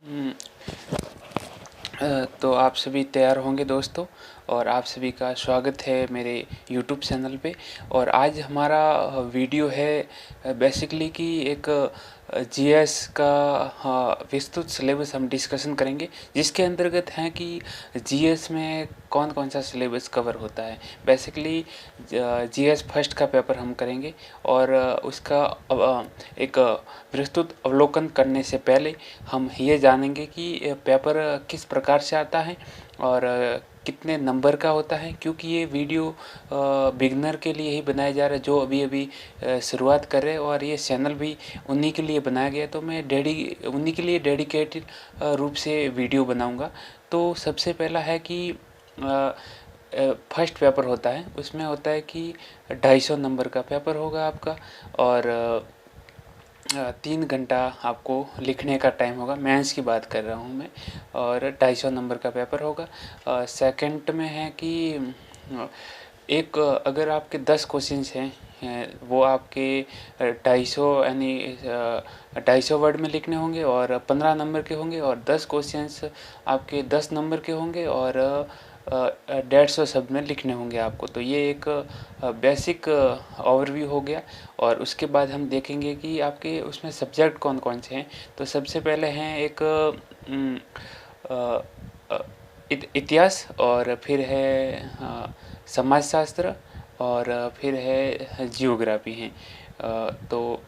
हम्म, तो आप सभी तैयार होंगे दोस्तों, और आप सभी का स्वागत है मेरे YouTube चैनल पे। और आज हमारा वीडियो है बेसिकली कि एक जीएस का विस्तृत सिलेबस हम डिस्कशन करेंगे, जिसके अंतर्गत हैं कि जीएस में कौन कौन सा सिलेबस कवर होता है। बेसिकली जीएस फर्स्ट का पेपर हम करेंगे, और उसका एक विस्तृत अवलोकन करने से पहले हम ये जानेंगे कि पेपर किस प्रकार से आता है और कितने नंबर का होता है। क्योंकि ये वीडियो बिगनर के लिए ही बनाया जा रहा है, जो अभी अभी शुरुआत कर रहे हैं, और ये चैनल भी उन्हीं के लिए बनाया गया है। तो मैं उन्हीं के लिए डेडिकेटेड रूप से वीडियो बनाऊंगा। तो सबसे पहला है कि फर्स्ट पेपर होता है, उसमें होता है कि 250 नंबर का पेपर होगा आपका, और 3 घंटा आपको लिखने का टाइम होगा। मेंस की बात कर रहा हूँ मैं, और 250 नंबर का पेपर होगा। सेकंड में है कि एक अगर आपके 10 क्वेश्चंस हैं, वो आपके 250 यानी 250 वर्ड में लिखने होंगे और 15 नंबर के होंगे, और 10 क्वेश्चंस आपके 10 नंबर के होंगे और 150 शब्द में लिखने होंगे आपको। तो ये एक बेसिक ओवरव्यू हो गया। और उसके बाद हम देखेंगे कि आपके उसमें सब्जेक्ट कौन कौन से हैं। तो सबसे पहले हैं एक इतिहास, और फिर है समाजशास्त्र, और फिर है जियोग्राफी हैं। तो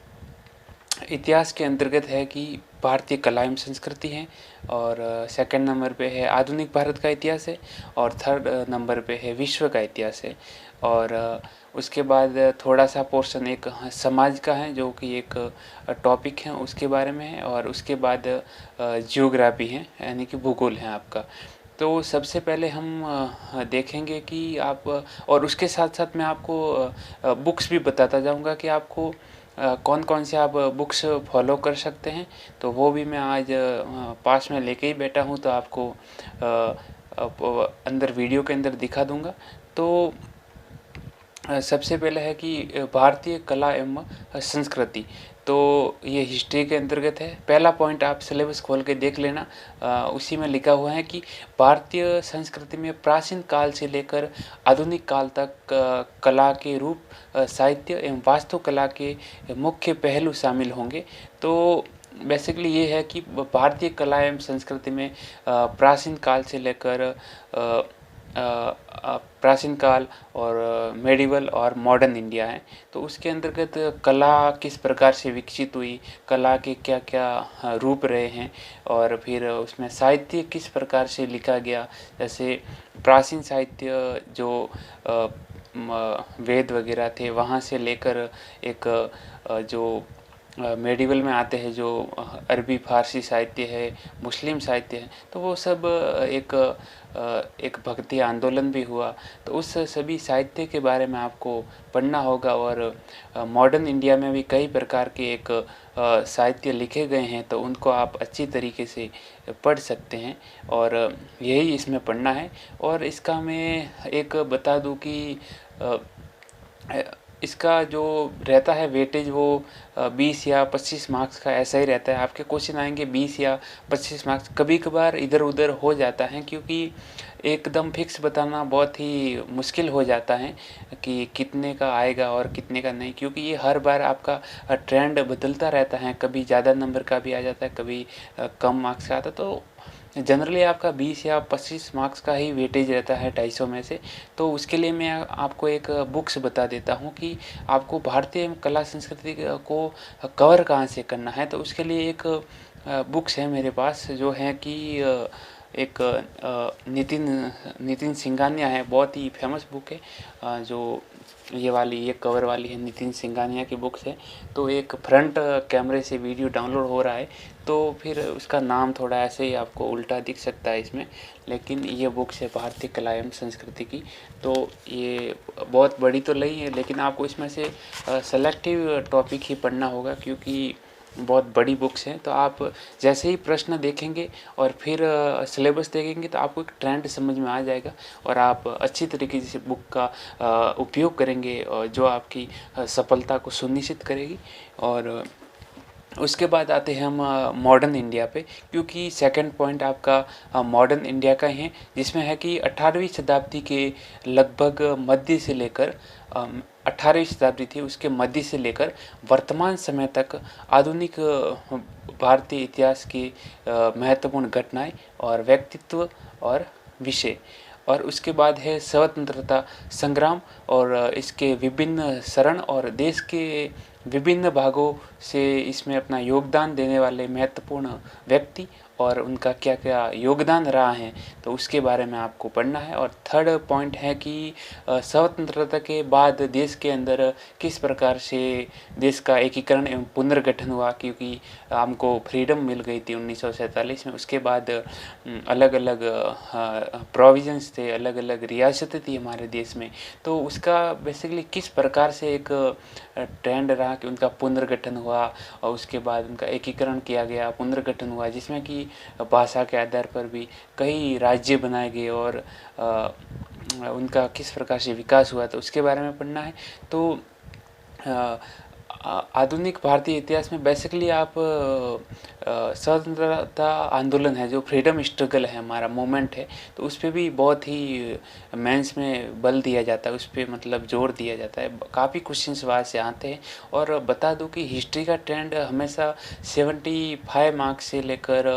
इतिहास के अंतर्गत है कि भारतीय कला एवं संस्कृति है, और सेकंड नंबर पे है आधुनिक भारत का इतिहास है, और थर्ड नंबर पे है विश्व का इतिहास है। और उसके बाद थोड़ा सा पोर्शन एक समाज का है, जो कि एक टॉपिक है उसके बारे में है, और उसके बाद जियोग्राफी है यानी कि भूगोल है आपका। तो सबसे पहले हम देखेंगे कि आप, और उसके साथ साथ मैं आपको बुक्स भी बताता जाऊंगा कि आपको कौन कौन से आप बुक्स फॉलो कर सकते हैं। तो वो भी मैं आज पास में लेके ही बैठा हूँ, तो आपको अंदर वीडियो के अंदर दिखा दूंगा। तो सबसे पहले है कि भारतीय कला एवं संस्कृति। तो ये हिस्ट्री के अंतर्गत है। पहला पॉइंट आप सिलेबस खोल के देख लेना, उसी में लिखा हुआ है कि भारतीय संस्कृति में प्राचीन काल से लेकर आधुनिक काल तक कला के रूप, साहित्य एवं वास्तुकला के मुख्य पहलू शामिल होंगे। तो बेसिकली ये है कि भारतीय कला एवं संस्कृति में प्राचीन काल से लेकर प्राचीन काल और मेडिवल और मॉडर्न इंडिया है। तो उसके अंतर्गत कला किस प्रकार से विकसित हुई, कला के क्या क्या रूप रहे हैं, और फिर उसमें साहित्य किस प्रकार से लिखा गया। जैसे प्राचीन साहित्य जो वेद वगैरह थे, वहाँ से लेकर एक जो मेडिवल में आते हैं, जो अरबी फारसी साहित्य है, मुस्लिम साहित्य है, तो वो सब एक भक्ति आंदोलन भी हुआ। तो उस सभी साहित्य के बारे में आपको पढ़ना होगा। और मॉडर्न इंडिया में भी कई प्रकार के एक साहित्य लिखे गए हैं, तो उनको आप अच्छी तरीके से पढ़ सकते हैं, और यही इसमें पढ़ना है। और इसका मैं एक बता दूं कि इसका जो रहता है वेटेज, वो 20 या 25 मार्क्स का ऐसा ही रहता है। आपके क्वेश्चन आएंगे 20 या 25 मार्क्स, कभी कभार इधर उधर हो जाता है, क्योंकि एकदम फिक्स बताना बहुत ही मुश्किल हो जाता है कि कितने का आएगा और कितने का नहीं। क्योंकि ये हर बार आपका ट्रेंड बदलता रहता है, कभी ज़्यादा नंबर का भी आ जाता है, कभी कम मार्क्स का आता है। तो जनरली आपका 20 या 25 मार्क्स का ही वेटेज रहता है 250 में से। तो उसके लिए मैं आपको एक बुक्स बता देता हूँ कि आपको भारतीय कला संस्कृति को कवर कहाँ से करना है। तो उसके लिए एक बुक्स है मेरे पास, जो है कि एक नितिन नितिन सिंघानिया है, बहुत ही फेमस बुक है। जो ये कवर वाली है, नितिन सिंघानिया की बुक्स है। तो एक फ्रंट कैमरे से वीडियो डाउनलोड हो रहा है, तो फिर उसका नाम थोड़ा ऐसे ही आपको उल्टा दिख सकता है इसमें, लेकिन ये बुक्स है भारतीय कला एवं संस्कृति की। तो ये बहुत बड़ी तो नहीं है, लेकिन आपको इसमें से सेलेक्टिव टॉपिक ही पढ़ना होगा, क्योंकि बहुत बड़ी बुक्स हैं। तो आप जैसे ही प्रश्न देखेंगे और फिर सिलेबस देखेंगे, तो आपको एक ट्रेंड समझ में आ जाएगा, और आप अच्छी तरीके से बुक का उपयोग करेंगे, और जो आपकी सफलता को सुनिश्चित करेगी। और उसके बाद आते हैं हम मॉडर्न इंडिया पे, क्योंकि सेकंड पॉइंट आपका मॉडर्न इंडिया का ही है, जिसमें है कि 18वीं शताब्दी के लगभग मध्य से लेकर 18वीं शताब्दी थी उसके मध्य से लेकर वर्तमान समय तक आधुनिक भारतीय इतिहास की महत्वपूर्ण घटनाएं और व्यक्तित्व और विषय। और उसके बाद है स्वतंत्रता संग्राम और इसके विभिन्न शरण और देश के विभिन्न भागों से इसमें अपना योगदान देने वाले महत्वपूर्ण व्यक्ति और उनका क्या क्या योगदान रहा है, तो उसके बारे में आपको पढ़ना है। और थर्ड पॉइंट है कि स्वतंत्रता के बाद देश के अंदर किस प्रकार से देश का एकीकरण एवं पुनर्गठन हुआ, क्योंकि हमको फ्रीडम मिल गई थी 1947 में। उसके बाद अलग अलग प्रोविजंस थे, अलग अलग रियासतें थी हमारे देश में, तो उसका बेसिकली किस प्रकार से एक ट्रेंड रहा कि उनका पुनर्गठन हुआ और उसके बाद उनका एकीकरण किया गया, पुनर्गठन हुआ, जिसमें कि भाषा के आधार पर भी कई राज्य बनाए गए और उनका किस प्रकार से विकास हुआ, तो उसके बारे में पढ़ना है। तो आधुनिक भारतीय इतिहास में बेसिकली आप स्वतंत्रता आंदोलन है, जो फ्रीडम स्ट्रगल है, हमारा मूवमेंट है, तो उस पर भी बहुत ही मेंस में बल दिया जाता है, उस पर मतलब जोर दिया जाता है। काफ़ी क्वेश्चंस वहाँ से आते हैं। और बता दूं कि हिस्ट्री का ट्रेंड हमेशा 75 मार्क्स से लेकर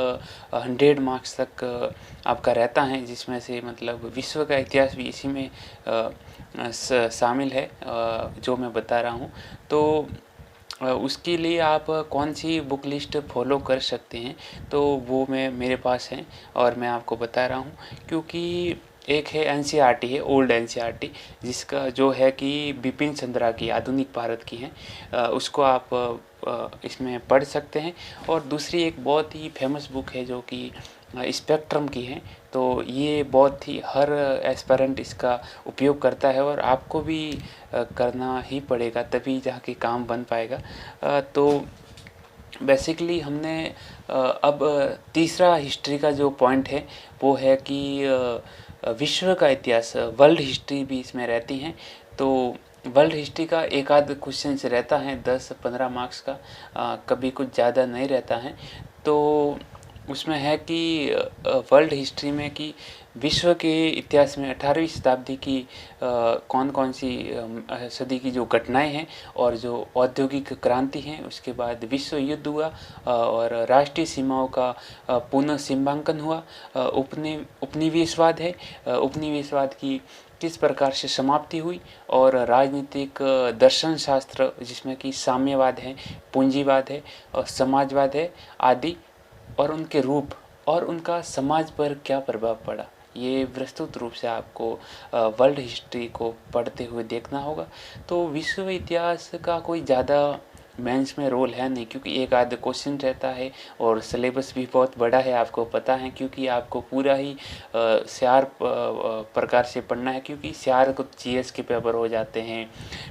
100 मार्क्स तक आपका रहता है, जिसमें से मतलब विश्व का इतिहास भी इसी में शामिल है जो मैं बता रहा हूँ। तो उसके लिए आप कौन सी बुक लिस्ट फॉलो कर सकते हैं, तो वो मेरे पास है और मैं आपको बता रहा हूँ। क्योंकि एक है एनसीईआरटी है, ओल्ड एनसीईआरटी, जिसका जो है कि बिपिन चंद्रा की आधुनिक भारत की है, उसको आप इसमें पढ़ सकते हैं। और दूसरी एक बहुत ही फेमस बुक है जो कि स्पेक्ट्रम की है, तो ये बहुत ही हर एस्पिरेंट इसका उपयोग करता है और आपको भी करना ही पड़ेगा, तभी जाके काम बन पाएगा। तो बेसिकली हमने अब तीसरा हिस्ट्री का जो पॉइंट है वो है कि विश्व का इतिहास, वर्ल्ड हिस्ट्री भी इसमें रहती हैं। तो वर्ल्ड हिस्ट्री का एक आध क्वेश्चन से रहता है 10-15 मार्क्स का, कभी कुछ ज़्यादा नहीं रहता है। तो उसमें है कि वर्ल्ड हिस्ट्री में कि विश्व के इतिहास में 18वीं शताब्दी की कौन कौन सी सदी की जो घटनाएं हैं और जो औद्योगिक क्रांति है, उसके बाद विश्व युद्ध हुआ और राष्ट्रीय सीमाओं का पुनः सीमांकन हुआ, उपनिवेशवाद है, उपनिवेशवाद की किस प्रकार से समाप्ति हुई, और राजनीतिक दर्शन शास्त्र जिसमें कि साम्यवाद है, पूंजीवाद है और समाजवाद है आदि, और उनके रूप और उनका समाज पर क्या प्रभाव पड़ा, ये विस्तृत रूप से आपको वर्ल्ड हिस्ट्री को पढ़ते हुए देखना होगा। तो विश्व इतिहास का कोई ज़्यादा मेंस में रोल है नहीं, क्योंकि एक आध क्वेश्चन रहता है और सिलेबस भी बहुत बड़ा है, आपको पता है, क्योंकि आपको पूरा ही शार्प प्रकार से पढ़ना है, क्योंकि शार को जीएस के पेपर हो जाते हैं,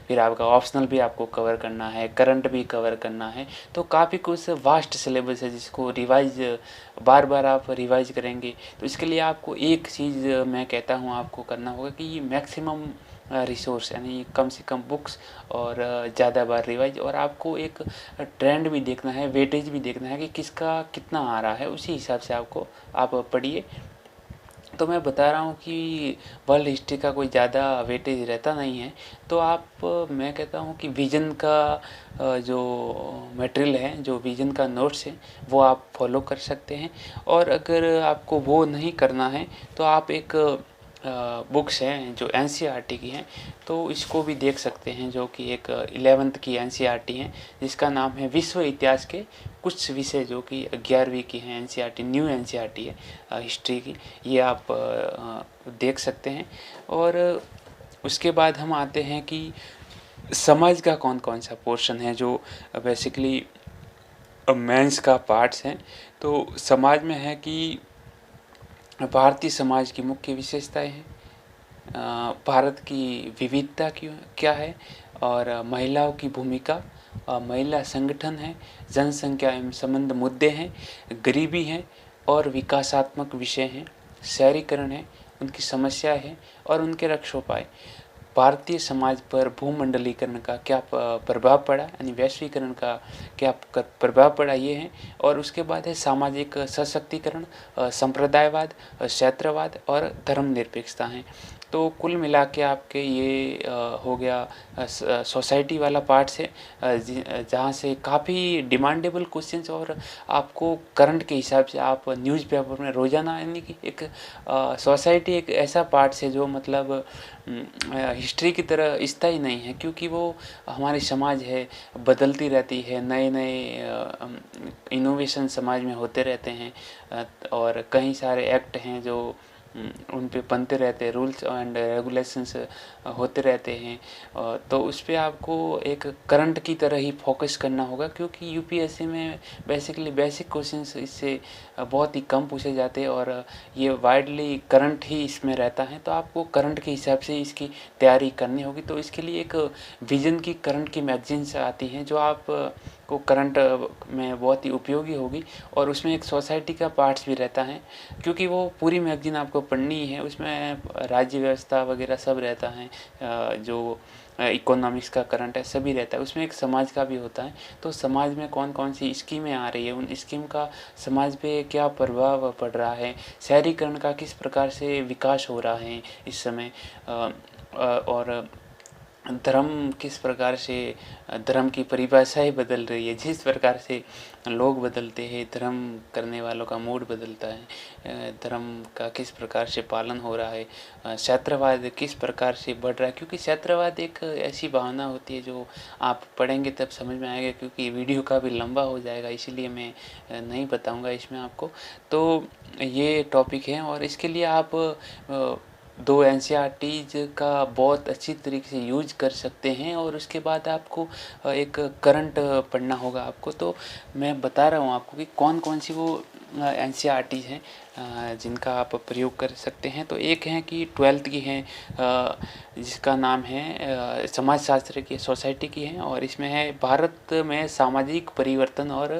फिर आपका ऑप्शनल भी आपको कवर करना है, करंट भी कवर करना है, तो काफ़ी कुछ वास्ट सिलेबस है जिसको रिवाइज बार बार आप रिवाइज करेंगे। तो इसके लिए आपको एक चीज़ मैं कहता हूँ आपको करना होगा कि मैक्सिमम रिसोर्स, यानी कम से कम बुक्स और ज़्यादा बार रिवाइज, और आपको एक ट्रेंड भी देखना है, वेटेज भी देखना है कि किसका कितना आ रहा है, उसी हिसाब से आप पढ़िए। तो मैं बता रहा हूँ कि वर्ल्ड हिस्ट्री का कोई ज़्यादा वेटेज रहता नहीं है, तो मैं कहता हूँ कि विजन का जो मटेरियल है, जो विजन का नोट्स है, वो आप फॉलो कर सकते हैं। और अगर आपको वो नहीं करना है तो आप एक बुक्स हैं जो एनसीईआरटी की हैं, तो इसको भी देख सकते हैं, जो कि एक 11th की एनसीईआरटी है जिसका नाम है विश्व इतिहास के कुछ विषय, जो कि 11वीं की हैं एनसीईआरटी, न्यू एनसीईआरटी है हिस्ट्री की, ये आप देख सकते हैं। और उसके बाद हम आते हैं कि समाज का कौन कौन सा पोर्शन है जो बेसिकली मेंस का पार्ट्स हैं। तो समाज में है कि भारतीय समाज की मुख्य विशेषताएं हैं, भारत की विविधता क्या है, और महिलाओं की भूमिका, महिला संगठन है, जनसंख्या एवं संबंध मुद्दे हैं, गरीबी है और विकासात्मक विषय हैं, शहरीकरण है, उनकी समस्या है और उनके रक्षोपाय। भारतीय समाज पर भूमंडलीकरण का क्या प्रभाव पड़ा, यानी वैश्वीकरण का क्या प्रभाव पड़ा, ये है। और उसके बाद है सामाजिक सशक्तिकरण, संप्रदायवाद, क्षेत्रवाद और धर्मनिरपेक्षता हैं। तो कुल मिला के आपके ये हो गया सोसाइटी वाला पार्ट से, जहाँ से काफ़ी डिमांडेबल क्वेश्चंस और आपको करंट के हिसाब से आप न्यूज़पेपर में रोज़ाना, यानी कि एक सोसाइटी एक ऐसा पार्ट है जो मतलब हिस्ट्री की तरह स्थायी नहीं है, क्योंकि वो हमारी समाज है, बदलती रहती है, नए नए इनोवेशन समाज में होते रहते हैं, और कई सारे एक्ट हैं जो उन पे बनते रहते हैं, रूल्स एंड रेगुलेशंस होते रहते हैं। तो उस पर आपको एक करंट की तरह ही फोकस करना होगा, क्योंकि यूपीएससी में बेसिकली बेसिक क्वेश्चंस इससे बहुत ही कम पूछे जाते हैं, और ये वाइडली करंट ही इसमें रहता है। तो आपको करंट के हिसाब से इसकी तैयारी करनी होगी। तो इसके लिए एक विजन की करंट की मैगजीन्स आती हैं जो आप को करंट में बहुत ही उपयोगी होगी, और उसमें एक सोसाइटी का पार्ट्स भी रहता है, क्योंकि वो पूरी मैगजीन आपको पढ़नी है। उसमें राज्य व्यवस्था वगैरह सब रहता है, जो इकोनॉमिक्स का करंट है सभी रहता है। उसमें एक समाज का भी होता है, तो समाज में कौन कौन सी स्कीमें आ रही है, उन स्कीम का समाज पे क्या प्रभाव पड़ रहा है, शहरीकरण का किस प्रकार से विकास हो रहा है इस समय, और धर्म किस प्रकार से, धर्म की परिभाषाएँ बदल रही है, जिस प्रकार से लोग बदलते हैं धर्म करने वालों का मूड बदलता है, धर्म का किस प्रकार से पालन हो रहा है, क्षेत्रवाद किस प्रकार से बढ़ रहा है। क्योंकि क्षेत्रवाद एक ऐसी भावना होती है जो आप पढ़ेंगे तब समझ में आएगा, क्योंकि वीडियो काफ़ी लंबा हो जाएगा, इसीलिए मैं नहीं बताऊंगा इसमें आपको। तो ये टॉपिक है, और इसके लिए आप 2 एनसीईआरटीज का बहुत अच्छी तरीके से यूज कर सकते हैं, और उसके बाद आपको एक करंट पढ़ना होगा आपको। तो मैं बता रहा हूँ आपको कि कौन कौन सी वो एनसीईआरटीज हैं जिनका आप प्रयोग कर सकते हैं। तो एक है कि 12th की है, जिसका नाम है समाजशास्त्र की, सोसाइटी की है, और इसमें है भारत में सामाजिक परिवर्तन और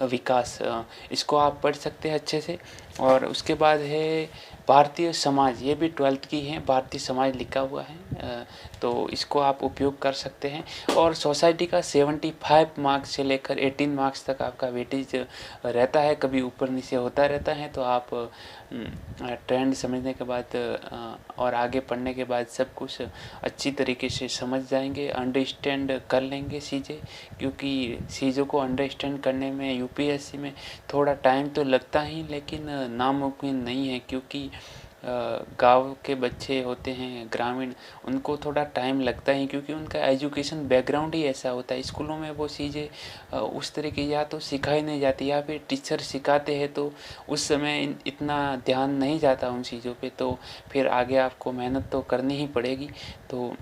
विकास। इसको आप पढ़ सकते हैं अच्छे से। और उसके बाद है भारतीय समाज, ये भी 12th की है, भारतीय समाज लिखा हुआ है, तो इसको आप उपयोग कर सकते हैं। और सोसाइटी का 75 मार्क्स से लेकर 18 मार्क्स तक आपका वेटेज रहता है, कभी ऊपर नीचे होता रहता है। तो आप ट्रेंड समझने के बाद और आगे पढ़ने के बाद सब कुछ अच्छी तरीके से समझ जाएंगे, अंडरस्टैंड कर लेंगे चीज़ें। क्योंकि चीज़ों को अंडरस्टैंड करने में यूपीएससी में थोड़ा टाइम तो लगता ही, लेकिन नामुमकिन नहीं है, क्योंकि गांव के बच्चे होते हैं, ग्रामीण, उनको थोड़ा टाइम लगता ही, क्योंकि उनका एजुकेशन बैकग्राउंड ही ऐसा होता है। स्कूलों में वो चीज़ें उस तरह की या तो सिखाई नहीं जाती, या फिर टीचर सिखाते हैं तो उस समय इतना ध्यान नहीं जाता उन चीज़ों पे। तो फिर आगे आपको मेहनत तो करनी ही पड़ेगी। तो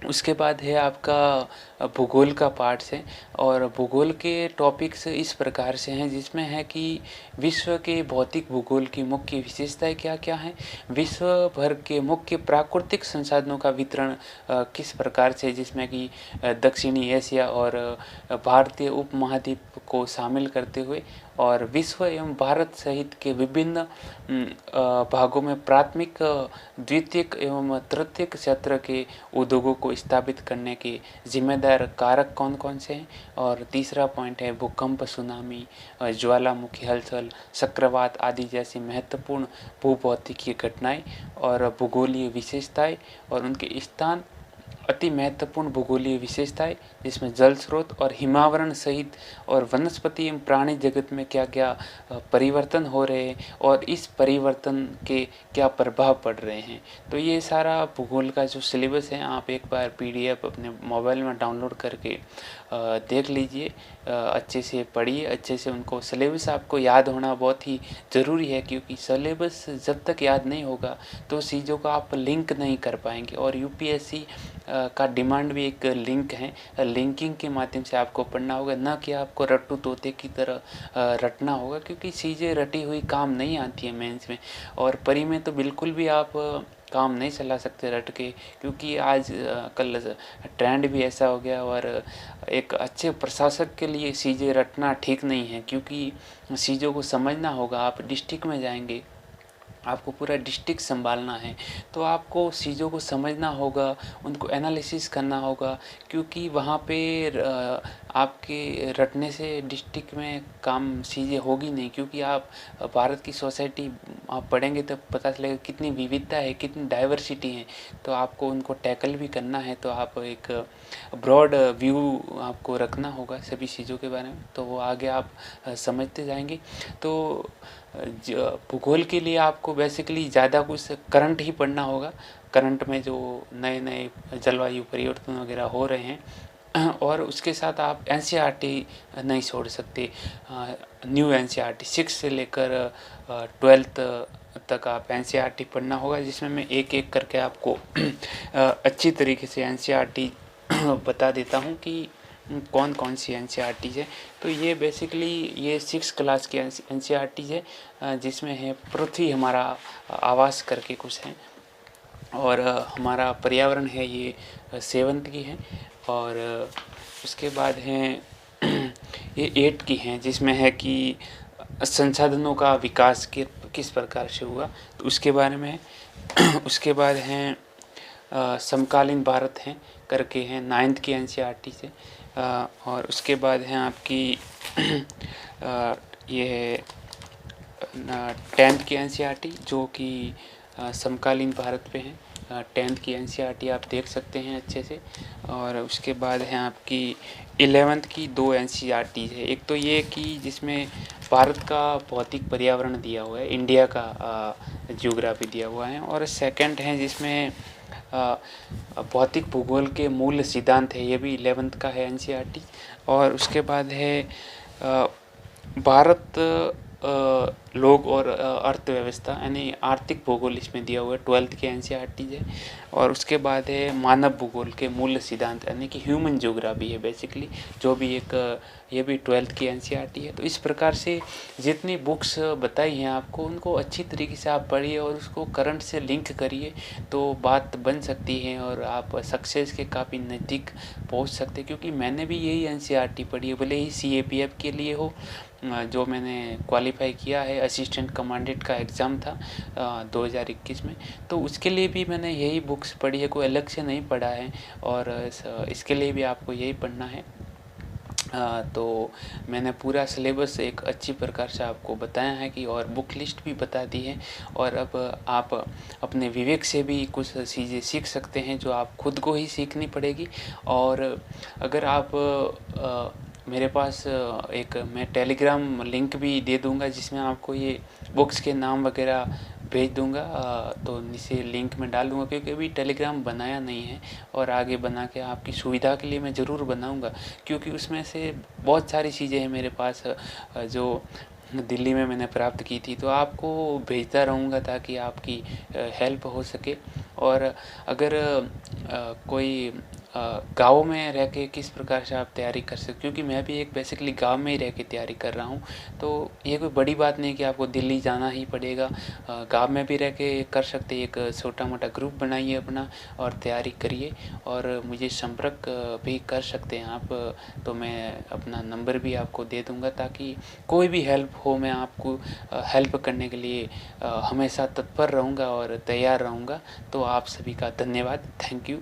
उसके बाद है आपका भूगोल का पार्ट है, और भूगोल के टॉपिक्स इस प्रकार से हैं, जिसमें है कि विश्व के भौतिक भूगोल की मुख्य विशेषताएं क्या क्या हैं, विश्व भर के मुख्य प्राकृतिक संसाधनों का वितरण किस प्रकार से, जिसमें कि दक्षिणी एशिया और भारतीय उपमहाद्वीप को शामिल करते हुए, और विश्व एवं भारत सहित के विभिन्न भागों में प्राथमिक, द्वितीयक एवं तृतीयक क्षेत्र के उद्योगों को स्थापित करने के जिम्मेदार कारक कौन कौन से हैं। और तीसरा पॉइंट है भूकंप, सुनामी, ज्वालामुखी हलचल, चक्रवात आदि जैसी महत्वपूर्ण भूभौतिकीय घटनाएं और भूगोलीय विशेषताएं और उनके स्थान, अति महत्वपूर्ण भूगोलीय विशेषताएं, जिसमें जल स्रोत और हिमावरण सहित और वनस्पति एवं प्राणी जगत में क्या क्या परिवर्तन हो रहे हैं, और इस परिवर्तन के क्या प्रभाव पड़ रहे हैं। तो ये सारा भूगोल का जो सिलेबस है, आप एक बार पीडीएफ अपने मोबाइल में डाउनलोड करके देख लीजिए, अच्छे से पढ़िए, अच्छे से उनको। सिलेबस आपको याद होना बहुत ही ज़रूरी है, क्योंकि सिलेबस जब तक याद नहीं होगा तो चीज़ों का आप लिंक नहीं कर पाएंगे। और यूपीएससी का डिमांड भी एक लिंक है, लिंकिंग के माध्यम से आपको पढ़ना होगा, ना कि आपको रट्टू तोते की तरह रटना होगा, क्योंकि चीज़ें रटी हुई काम नहीं आती है मेंस में। और परी में तो बिल्कुल भी आप काम नहीं चला सकते रट के, क्योंकि आज कल ट्रेंड भी ऐसा हो गया। और एक अच्छे प्रशासक के लिए चीज़ें रटना ठीक नहीं है, क्योंकि चीज़ों को समझना होगा। आप डिस्ट्रिक्ट में जाएंगे आपको पूरा डिस्ट्रिक्ट सँभालना है, तो आपको चीज़ों को समझना होगा, उनको एनालिसिस करना होगा, क्योंकि वहाँ पे आपके रटने से डिस्ट्रिक्ट में काम चीज़ें होगी नहीं, क्योंकि आप भारत की सोसाइटी आप पढ़ेंगे तब पता चलेगा कितनी विविधता है, कितनी डाइवर्सिटी है। तो आपको उनको टैकल भी करना है, तो आप एक ब्रॉड व्यू आपको रखना होगा सभी चीज़ों के बारे में, तो वो आगे आप समझते जाएँगे। तो भूगोल के लिए आपको बेसिकली ज़्यादा कुछ करंट ही पढ़ना होगा। करंट में जो नए नए जलवायु परिवर्तन वगैरह हो रहे हैं और उसके साथ आप एनसीईआरटी नहीं छोड़ सकते। न्यू एनसीईआरटी 6 से लेकर 12th तक आप एनसीईआरटी पढ़ना होगा, जिसमें मैं एक एक करके आपको अच्छी तरीके से एनसीईआरटी बता देता हूँ कि कौन कौन सी एनसीईआरटी है। तो ये बेसिकली ये 6 क्लास की एनसीईआरटी है, जिसमें है पृथ्वी हमारा आवास करके कुछ है, और हमारा पर्यावरण है ये 7th की है, और उसके बाद हैं ये 8 की हैं, जिसमें है कि संसाधनों का विकास किस प्रकार से हुआ, तो उसके बारे में है। उसके बाद हैं समकालीन भारत हैं करके हैं 9th की एनसीईआरटी से, और उसके बाद हैं आपकी ये है 10th की एनसीईआरटी, जो कि समकालीन भारत पे हैं। 10th की एनसीईआरटी आप देख सकते हैं अच्छे से। और उसके बाद है आपकी 11th की 2 एनसीईआरटी है। एक तो ये कि जिसमें भारत का भौतिक पर्यावरण दिया हुआ है, इंडिया का ज्योग्राफी दिया हुआ है, और सेकंड है जिसमें भौतिक भूगोल के मूल सिद्धांत है, ये भी 11th का है एनसीईआरटी। और उसके बाद है भारत लोग और अर्थव्यवस्था यानी आर्थिक भूगोल इसमें दिया हुआ है, 12th की एनसीईआरटी है। और उसके बाद है मानव भूगोल के मूल सिद्धांत यानी कि ह्यूमन ज्योग्राफी है बेसिकली, जो भी एक ये भी 12th की एनसीईआरटी है। तो इस प्रकार से जितनी बुक्स बताई हैं आपको, उनको अच्छी तरीके से आप पढ़िए और उसको करंट से लिंक करिए, तो बात बन सकती है और आप सक्सेस के काफ़ी नज़दीक पहुंच सकते हैं। क्योंकि मैंने भी यही एनसीईआरटी पढ़ी है, भले ही सीएपीएफ के लिए हो, जो मैंने क्वालिफाई किया है, असिस्टेंट कमांडेंट का एग्ज़ाम था 2021 में, तो उसके लिए भी मैंने यही बुक्स पढ़ी है, कोई अलग से नहीं पढ़ा है। और इसके लिए भी आपको यही पढ़ना है। तो मैंने पूरा सिलेबस एक अच्छी प्रकार से आपको बताया है कि, और बुक लिस्ट भी बता दी है। और अब आप अपने विवेक से भी कुछ चीज़ें सीख सकते हैं, जो आप खुद को ही सीखनी पड़ेगी। और अगर आप मेरे पास एक मैं टेलीग्राम लिंक भी दे दूंगा, जिसमें आपको ये बुक्स के नाम वगैरह भेज दूंगा, तो नीचे लिंक में डाल दूंगा, क्योंकि अभी टेलीग्राम बनाया नहीं है, और आगे बना के आपकी सुविधा के लिए मैं ज़रूर बनाऊंगा। क्योंकि उसमें से बहुत सारी चीज़ें हैं मेरे पास जो दिल्ली में मैंने प्राप्त की थी, तो आपको भेजता रहूँगा ताकि आपकी हेल्प हो सके। और अगर कोई गाँव में रह के किस प्रकार से आप तैयारी कर सकते, क्योंकि मैं भी एक बेसिकली गाँव में ही रह के तैयारी कर रहा हूँ, तो ये कोई बड़ी बात नहीं कि आपको दिल्ली जाना ही पड़ेगा। गाँव में भी रह के कर सकते, एक छोटा मोटा ग्रुप बनाइए अपना और तैयारी करिए, और मुझे संपर्क भी कर सकते हैं आप। तो मैं अपना नंबर भी आपको दे दूँगा, ताकि कोई भी हेल्प हो मैं आपको हेल्प करने के लिए हमेशा तत्पर रहूँगा और तैयार रहूँगा। तो आप सभी का धन्यवाद, थैंक यू।